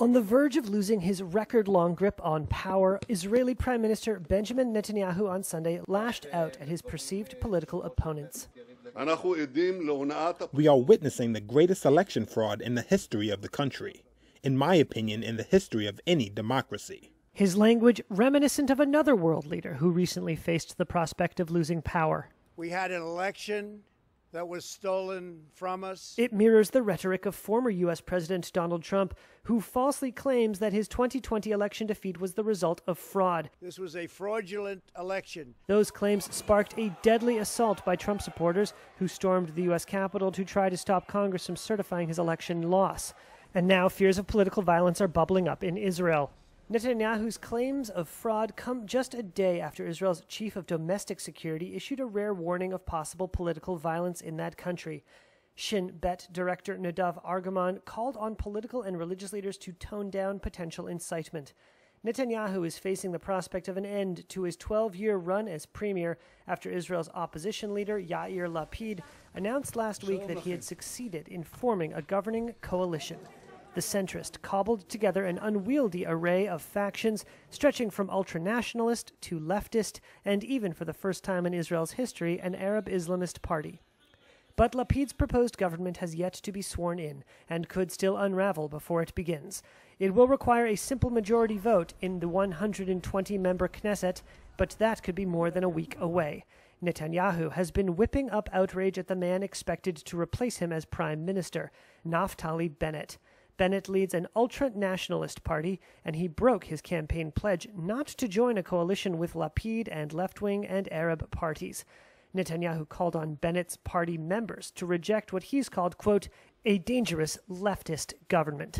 On the verge of losing his record-long grip on power, Israeli Prime Minister Benjamin Netanyahu on Sunday lashed out at his perceived political opponents. We are witnessing the greatest election fraud in the history of the country. In my opinion, in the history of any democracy. His language reminiscent of another world leader who recently faced the prospect of losing power. We had an election that was stolen from us. It mirrors the rhetoric of former U.S. President Donald Trump, who falsely claims that his 2020 election defeat was the result of fraud. This was a fraudulent election. Those claims sparked a deadly assault by Trump supporters who stormed the U.S. Capitol to try to stop Congress from certifying his election loss. And now fears of political violence are bubbling up in Israel. Netanyahu's claims of fraud come just a day after Israel's chief of domestic security issued a rare warning of possible political violence in that country. Shin Bet director Nadav Argaman called on political and religious leaders to tone down potential incitement. Netanyahu is facing the prospect of an end to his 12-year run as premier after Israel's opposition leader Yair Lapid announced last week that he had succeeded in forming a governing coalition. The centrist cobbled together an unwieldy array of factions stretching from ultra-nationalist to leftist and even for the first time in Israel's history, an Arab Islamist party. But Lapid's proposed government has yet to be sworn in and could still unravel before it begins. It will require a simple majority vote in the 120-member Knesset, but that could be more than a week away. Netanyahu has been whipping up outrage at the man expected to replace him as prime minister, Naftali Bennett. Bennett leads an ultra-nationalist party, and he broke his campaign pledge not to join a coalition with Lapid and left-wing and Arab parties. Netanyahu called on Bennett's party members to reject what he's called, quote, a dangerous leftist government.